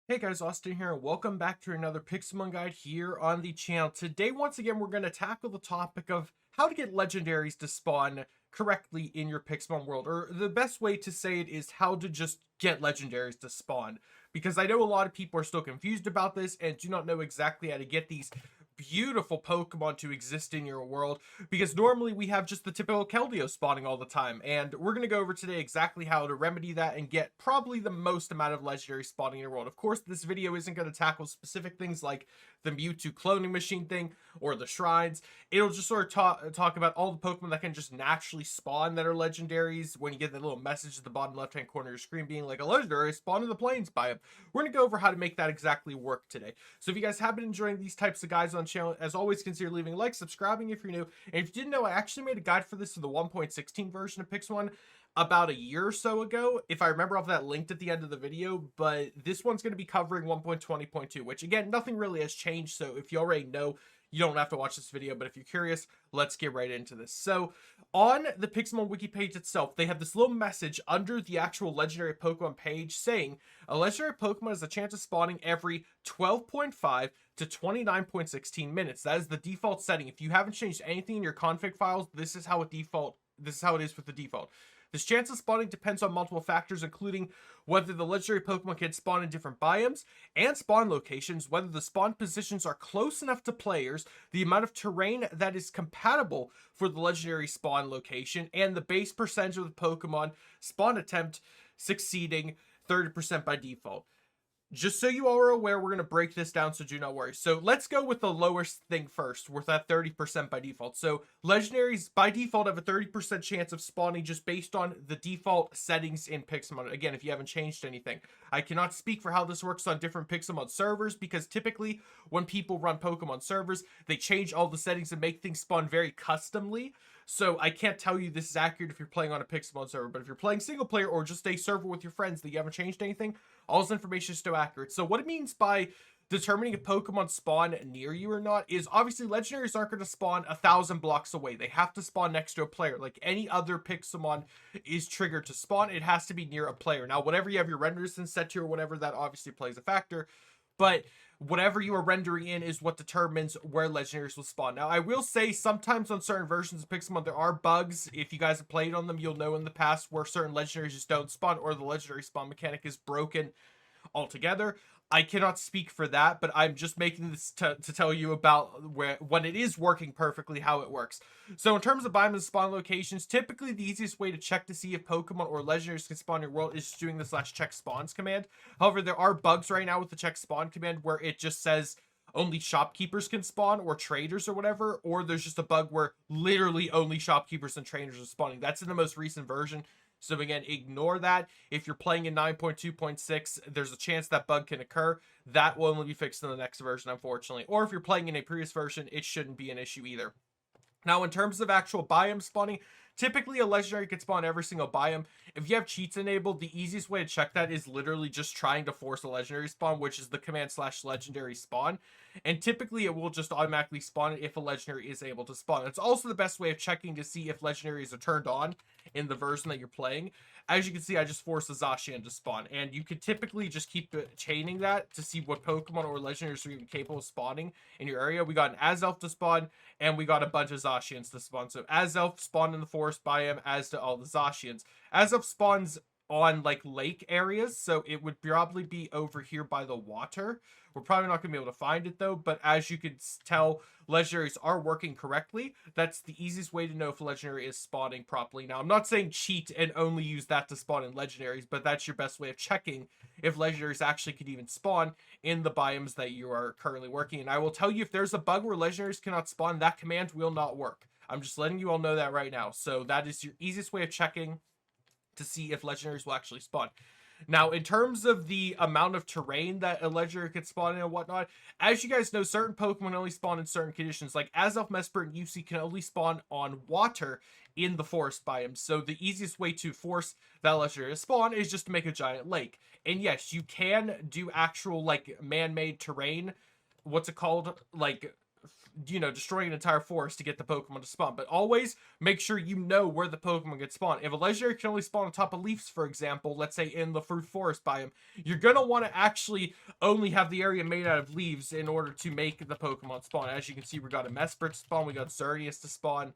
Hey guys, Austin here, and welcome back to another Pixelmon guide here on the channel. Today, once again, we're going to tackle the topic of how to get legendaries to spawn correctly in your Pixelmon world. Or the best way to say it is how to just get legendaries to spawn. Because I know a lot of people are still confused about this and do not know exactly how to get these beautiful Pokemon to exist in your world, because normally we have just the typical Keldeo spawning all the time, and we're going to go over today exactly how to remedy that and get probably the most amount of legendary spawning in your world. Of course, this video isn't going to tackle specific things like the Mewtwo cloning machine thing or the shrines. It'll just sort of talk about all the Pokemon that can just naturally spawn that are legendaries when you get that little message at the bottom left hand corner of your screen being like a legendary spawn in the plains biome. We're going to go over how to make that exactly work today. So if you guys have been enjoying these types of guides on channel, as always, consider leaving a like, subscribing if you're new, and if you didn't know, I actually made a guide for this in the 1.16 version of Pixelmon about a year or so ago. If I remember, off that linked at the end of the video, but this one's going to be covering 1.20.2, which again, nothing really has changed, so if you already know, you don't have to watch this video, but if you're curious, let's get right into this. So on the Pixelmon wiki page itself, they have this little message under the actual legendary Pokemon page saying a legendary Pokemon has a chance of spawning every 12.5 to 29.16 minutes. That is the default setting. If you haven't changed anything in your config files, this is how it is with the default. This chance of spawning depends on multiple factors, including whether the legendary Pokemon can spawn in different biomes and spawn locations, whether the spawn positions are close enough to players, the amount of terrain that is compatible for the legendary spawn location, and the base percentage of the Pokemon spawn attempt succeeding 30% by default. Just so you all are aware, we're going to break this down, so do not worry. So let's go with the lowest thing first, with that 30% by default. So legendaries by default have a 30% chance of spawning just based on the default settings in Pixelmon. Again, if you haven't changed anything. I cannot speak for how this works on different Pixelmon servers, because typically when people run Pokemon servers, they change all the settings and make things spawn very customly. So I can't tell you this is accurate if you're playing on a Pixelmon server, but if you're playing single player or just a server with your friends that you haven't changed anything, all this information is still accurate. So what it means by determining if Pokemon spawn near you or not is obviously legendaries aren't going to spawn 1,000 blocks away. They have to spawn next to a player. Like any other Pixelmon is triggered to spawn, it has to be near a player. Now, whatever you have your render distance set to or whatever, that obviously plays a factor. But whatever you are rendering in is what determines where legendaries will spawn. Now, I will say sometimes on certain versions of Pixelmon, there are bugs. If you guys have played on them, you'll know in the past where certain legendaries just don't spawn, or the legendary spawn mechanic is broken altogether. I cannot speak for that, but I'm just making this to tell you about when it is working perfectly, how it works. So in terms of biome and spawn locations, typically the easiest way to check to see if Pokemon or legendaries can spawn in your world is doing the /check spawns command. However, there are bugs right now with the check spawn command where it just says only shopkeepers can spawn, or traders or whatever, or there's just a bug where literally only shopkeepers and traders are spawning. That's in the most recent version. So again, ignore that. If you're playing in 9.2.6, there's a chance that bug can occur. That will only be fixed in the next version, unfortunately. Or if you're playing in a previous version, it shouldn't be an issue either. Now, in terms of actual biome spawning, typically a legendary can spawn every single biome. If you have cheats enabled, the easiest way to check that is literally just trying to force a legendary spawn, which is the command /legendary spawn. And typically it will just automatically spawn it if a legendary is able to spawn. It's also the best way of checking to see if legendaries are turned on in the version that you're playing. As you can see, I just forced a Zacian to spawn, and you could typically just keep chaining that to see what Pokemon or legendaries are even capable of spawning in your area. We got an Azelf to spawn, and we got a bunch of Zacians to spawn. So Azelf spawned in the forest biome, as to all the Zacians. Azelf spawns on like lake areas, so it would probably be over here by the water. We're probably not going to be able to find it though, but as you can tell, legendaries are working correctly. That's the easiest way to know if a legendary is spawning properly. Now, I'm not saying cheat and only use that to spawn in legendaries, but that's your best way of checking if legendaries actually could even spawn in the biomes that you are currently working in. I will tell you, if there's a bug where legendaries cannot spawn, that command will not work. I'm just letting you all know that right now. So that is your easiest way of checking to see if legendaries will actually spawn. Now, in terms of the amount of terrain that a legendary could spawn in and whatnot, as you guys know, certain Pokemon only spawn in certain conditions. Like Azelf, Mesper, and UC can only spawn on water in the forest biome. So the easiest way to force that legendary to spawn is just to make a giant lake. And yes, you can do actual like man-made terrain. What's it called? Like destroying an entire forest to get the Pokemon to spawn. But always make sure you know where the Pokemon get spawned. If a legendary can only spawn on top of leaves, for example, let's say in the fruit forest biome, you're gonna want to actually only have the area made out of leaves in order to make the Pokemon spawn. As you can see, we got a Mesprit to spawn, we got Xerneas to spawn.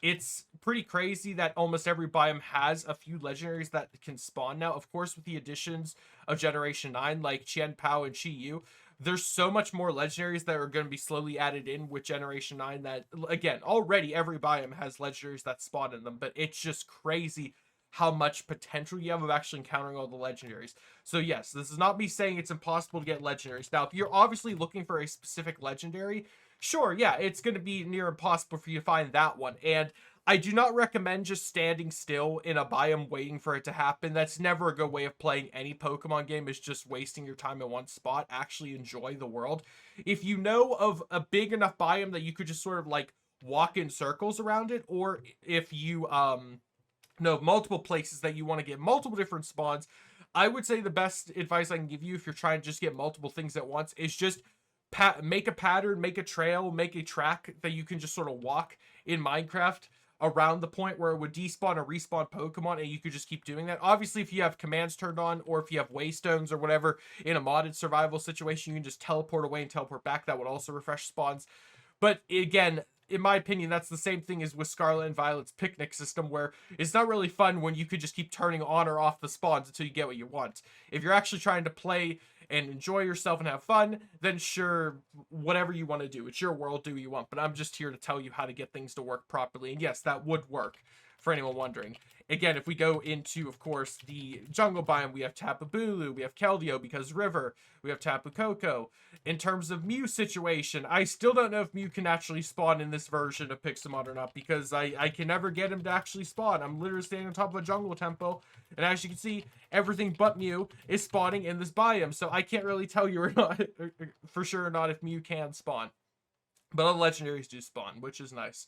It's pretty crazy that almost every biome has a few legendaries that can spawn now. Of course, with the additions of Generation 9, like Pao and Chi-Yu, there's so much more legendaries that are going to be slowly added in with Generation 9 that, again, already every biome has legendaries that spawn in them, but it's just crazy how much potential you have of actually encountering all the legendaries. So yes, this is not me saying it's impossible to get legendaries. Now, if you're obviously looking for a specific legendary, sure, yeah, it's going to be near impossible for you to find that one. And I do not recommend just standing still in a biome waiting for it to happen. That's never a good way of playing any Pokemon game, is just wasting your time in one spot. Actually enjoy the world. If you know of a big enough biome that you could just sort of like walk in circles around it, or if you know multiple places that you want to get multiple different spawns, I would say the best advice I can give you if you're trying to just get multiple things at once is just make a pattern, make a trail, make a track that you can just sort of walk in Minecraft around the point where it would despawn or respawn Pokemon, and you could just keep doing that. Obviously, if you have commands turned on, or if you have waystones or whatever in a modded survival situation, you can just teleport away and teleport back. That would also refresh spawns. But again, in my opinion, that's the same thing as with Scarlet and Violet's picnic system, where it's not really fun when you could just keep turning on or off the spawns until you get what you want. If you're actually trying to play and enjoy yourself and have fun, then sure, whatever you want to do. It's your world, do what you want. But I'm just here to tell you how to get things to work properly. And yes, that would work, for anyone wondering. Again, if we go into, of course, the jungle biome, we have Tapu Bulu, we have Keldeo because River, we have Tapu Koko. In terms of Mew situation, I still don't know if Mew can actually spawn in this version of Pixelmon or not, because I can never get him to actually spawn. I'm literally standing on top of a jungle tempo, and as you can see, everything but Mew is spawning in this biome, so I can't really tell you or not, for sure or not, if Mew can spawn. But all the legendaries do spawn, which is nice.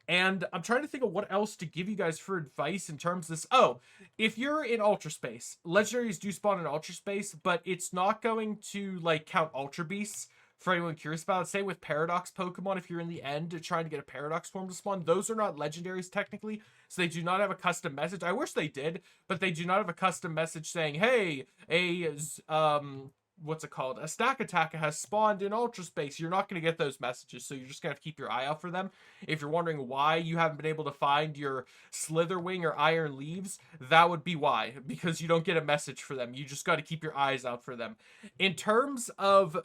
And I'm trying to think of what else to give you guys for advice in terms of this. Oh, if you're in Ultra Space, legendaries do spawn in Ultra Space, but it's not going to like count Ultra Beasts for anyone curious about it. Say with Paradox Pokemon, if you're in the end trying to get a Paradox form to spawn, those are not legendaries technically, so they do not have a custom message. I wish they did, but they do not have a custom message saying, hey, what's it called? A Stack Attacker has spawned in Ultra Space. You're not going to get those messages, so you're just going to have to keep your eye out for them. If you're wondering why you haven't been able to find your Slitherwing or Iron Leaves, that would be why, because you don't get a message for them. You just got to keep your eyes out for them. In terms of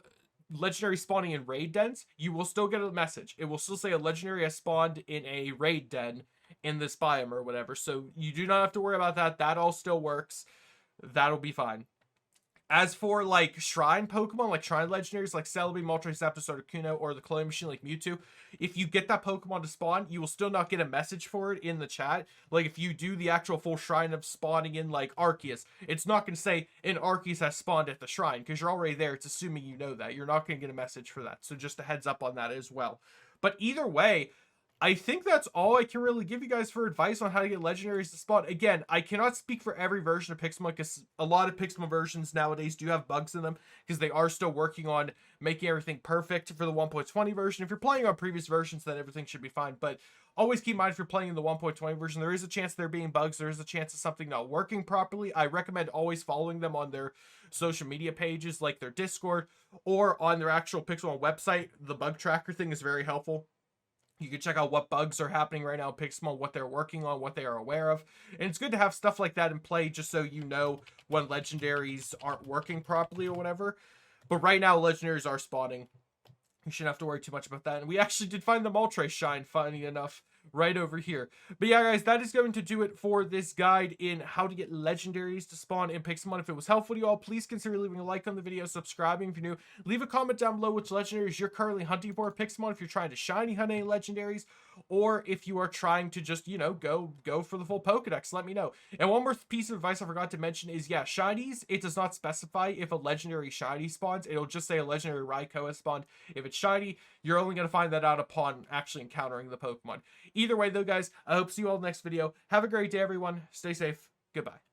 legendary spawning in raid dens, you will still get a message. It will still say a legendary has spawned in a raid den in this biome or whatever, so you do not have to worry about that. That all still works. That'll be fine. As for like shrine Pokemon, like shrine legendaries like Celebi, Moltres, Zapdos, Articuno, or the Clone Machine like Mewtwo, if you get that Pokemon to spawn, you will still not get a message for it in the chat. Like if you do the actual full shrine of spawning in like Arceus, it's not going to say an Arceus has spawned at the shrine, because you're already there. It's assuming you know that. You're not going to get a message for that. So just a heads up on that as well. But either way, I think that's all I can really give you guys for advice on how to get legendaries to spawn. Again, I cannot speak for every version of Pixelmon, because a lot of Pixelmon versions nowadays do have bugs in them, because they are still working on making everything perfect for the 1.20 version. If you're playing on previous versions, then everything should be fine. But always keep in mind, if you're playing in the 1.20 version, there is a chance there being bugs. There is a chance of something not working properly. I recommend always following them on their social media pages, like their Discord, or on their actual Pixelmon website. The bug tracker thing is very helpful. You can check out what bugs are happening right now in Pixelmon, what they're working on, what they are aware of. And it's good to have stuff like that in play, just so you know when legendaries aren't working properly or whatever. But right now, legendaries are spawning. You shouldn't have to worry too much about that. And we actually did find the Moltres Shine, funny enough, right over here. But yeah, guys, that is going to do it for this guide in how to get legendaries to spawn in Pixelmon. If it was helpful to you all, please consider leaving a like on the video, subscribing if you're new. Leave a comment down below which legendaries you're currently hunting for in Pixelmon, if you're trying to shiny hunt any legendaries, or if you are trying to just, you know, go for the full Pokedex. Let me know. And one more piece of advice I forgot to mention is, yeah, shinies, it does not specify if a legendary shiny spawns. It'll just say a legendary Raikou has spawned. If it's shiny, you're only going to find that out upon actually encountering the Pokemon. Either way, though, guys, I hope to see you all in the next video. Have a great day, everyone. Stay safe. Goodbye.